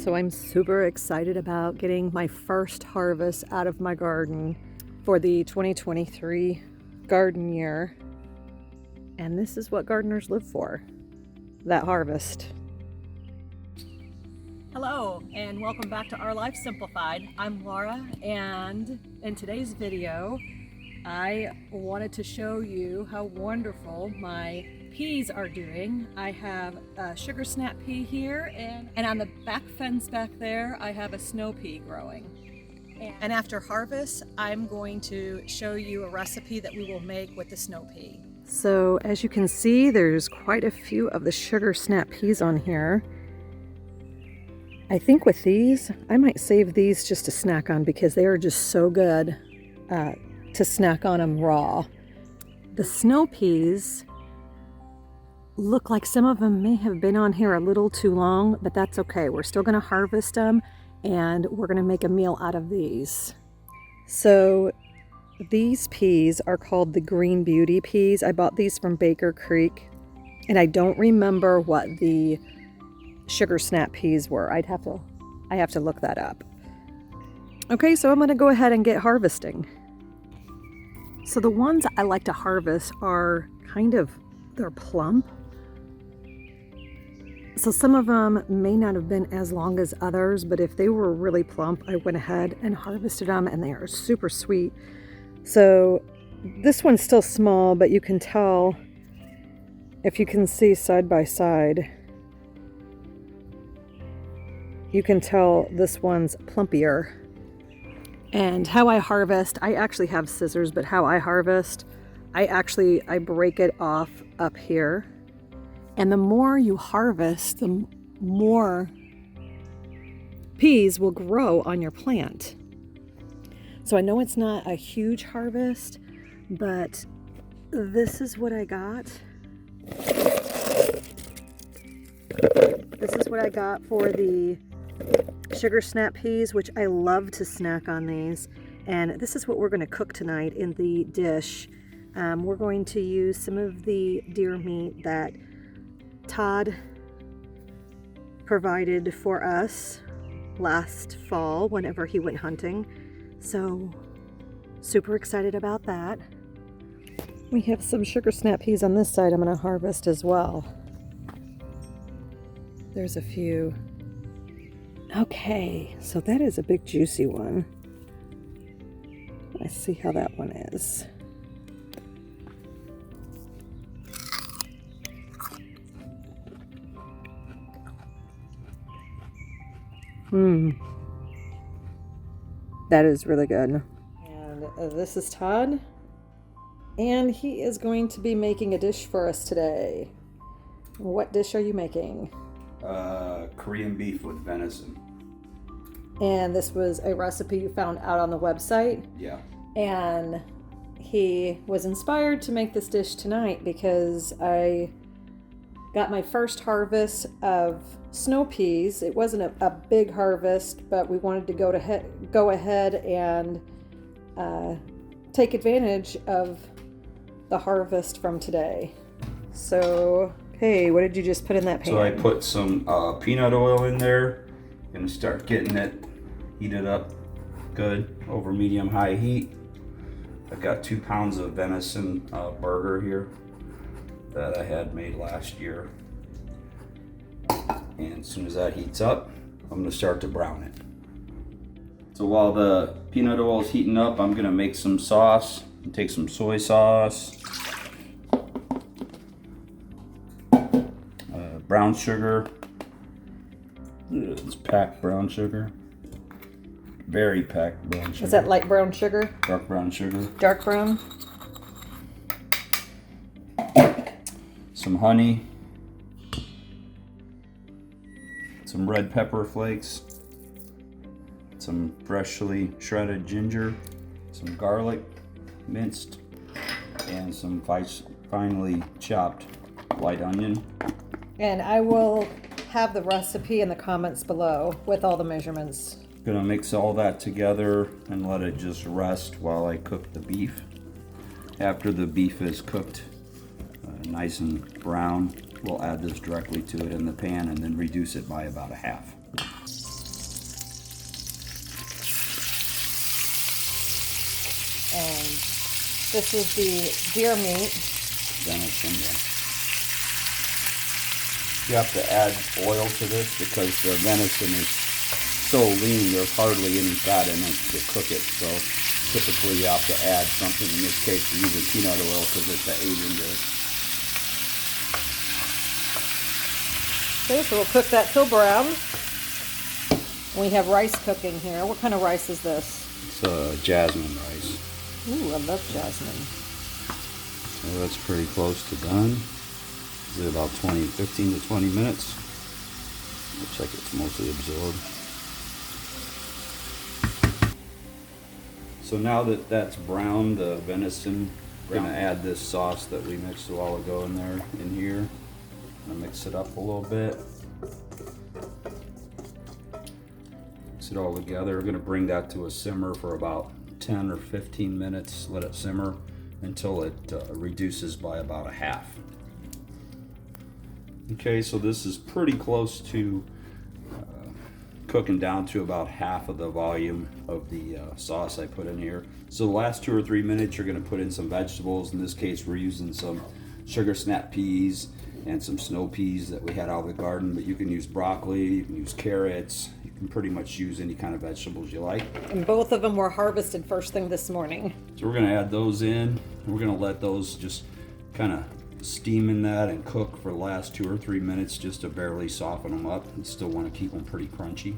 So I'm super excited about getting my first harvest out of my garden for the 2023 garden year. And this is what gardeners live for, that harvest. Hello, and welcome back to Our Life Simplified. I'm Laura, and in today's video, I wanted to show you how wonderful my peas are doing. I have a sugar snap pea here, and on the back fence back there, I have a snow pea growing. And after harvest, I'm going to show you a recipe that we will make with the snow pea. So as you can see, there's quite a few of the sugar snap peas on here. I think with these, I might save these just to snack on because they are just so good to snack on them raw. The snow peas look like some of them may have been on here a little too long, but that's okay. We're still going to harvest them and we're going to make a meal out of these. So these peas are called the Green Beauty peas. I bought these from Baker Creek and I don't remember what the sugar snap peas were. I have to look that up. Okay, so I'm going to go ahead and get harvesting. So the ones I like to harvest are they're plump. So some of them may not have been as long as others, but if they were really plump, I went ahead and harvested them and they are super sweet. So this one's still small, but you can tell, if you can see side by side, you can tell this one's plumpier. And how I harvest, I actually have scissors, but how I harvest, I break it off up here. And the more you harvest, the more peas will grow on your plant. So I know it's not a huge harvest, but this is what I got. This is what I got for the sugar snap peas, which I love to snack on these. And this is what we're going to cook tonight in the dish. We're going to use some of the deer meat that Todd provided for us last fall whenever he went hunting. So super excited about that. We have some sugar snap peas on this side I'm going to harvest as well. There's a few. Okay, so that is a big juicy one. Let's see how that one is. That is really good. And this is Todd, and he is going to be making a dish for us today. What dish are you making? Korean beef with venison. And this was a recipe you found out on the website? Yeah. And he was inspired to make this dish tonight because I got my first harvest of snow peas. It wasn't a big harvest, but we wanted to go ahead and take advantage of the harvest from today. So, hey, what did you just put in that pan? So I put some peanut oil in there and start getting it heated up good over medium-high heat. I've got 2 pounds of venison burger here that I had made last year. And as soon as that heats up, I'm going to start to brown it. So while the peanut oil is heating up, I'm going to make some sauce. Take some soy sauce, brown sugar. It's packed brown sugar. Very packed brown sugar. Is that light brown sugar? Dark brown sugar. Dark brown? Some honey. Some red pepper flakes. Some freshly shredded ginger. Some garlic, minced. And some finely chopped white onion. And I will have the recipe in the comments below with all the measurements. Gonna mix all that together and let it just rest while I cook the beef. After the beef is cooked nice and brown, we'll add this directly to it in the pan and then reduce it by about a half. And this is the deer meat. Venison, yeah. You have to add oil to this because the venison is so lean, there's hardly any fat in it to cook it. So typically you have to add something. In this case, we're using peanut oil because it's an agent to it. Okay, so we'll cook that till brown. We have rice cooking here. What kind of rice is this? It's jasmine rice. Ooh, I love jasmine. So that's pretty close to done. Is it about 15 to 20 minutes? Looks like it's mostly absorbed. So now that that's browned, the venison, we're gonna add this sauce that we mixed a while ago in there, in here. I'm gonna mix it up a little bit. Mix it all together. We're gonna bring that to a simmer for about 10 or 15 minutes. Let it simmer until it reduces by about a half. Okay, so this is pretty close to cooking down to about half of the volume of the sauce I put in here. So the last 2 or 3 minutes, you're going to put in some vegetables. In this case, we're using some sugar snap peas and some snow peas that we had out of the garden, but you can use broccoli, you can use carrots, you can pretty much use any kind of vegetables you like. And both of them were harvested first thing this morning. So we're going to add those in. We're going to let those just kind of steam in that and cook for the last 2 or 3 minutes just to barely soften them up. We still want to keep them pretty crunchy.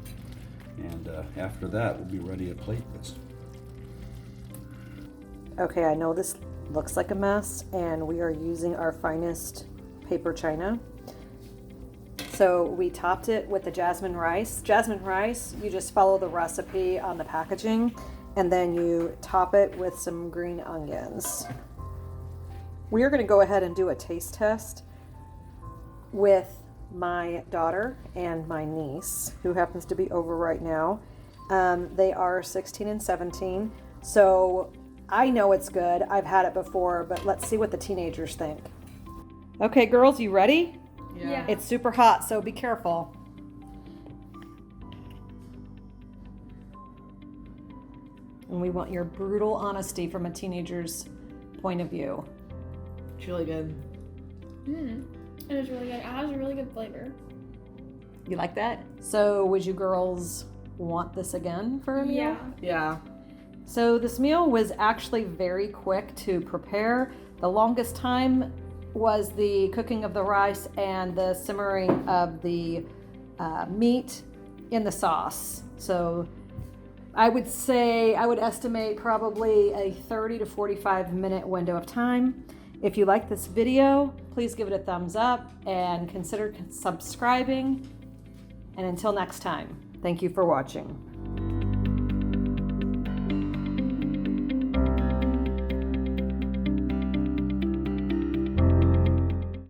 And after that, we'll be ready to plate this. Okay, I know this looks like a mess, and we are using our finest paper china. So we topped it with the jasmine rice. Jasmine rice, you just follow the recipe on the packaging, and then you top it with some green onions. We are going to go ahead and do a taste test with my daughter and my niece, who happens to be over right now. They are 16 and 17, so I know it's good. I've had it before, but let's see what the teenagers think. Okay, girls, you ready? Yeah. It's super hot, so be careful. And we want your brutal honesty from a teenager's point of view. It's really good. It was really good. It has a really good flavor. You like that? So would you girls want this again for a meal? Yeah. Yeah. So this meal was actually very quick to prepare. The longest time was the cooking of the rice and the simmering of the meat in the sauce. So I would estimate probably a 30 to 45 minute window of time. If you like this video, please give it a thumbs up and consider subscribing. And until next time, thank you for watching.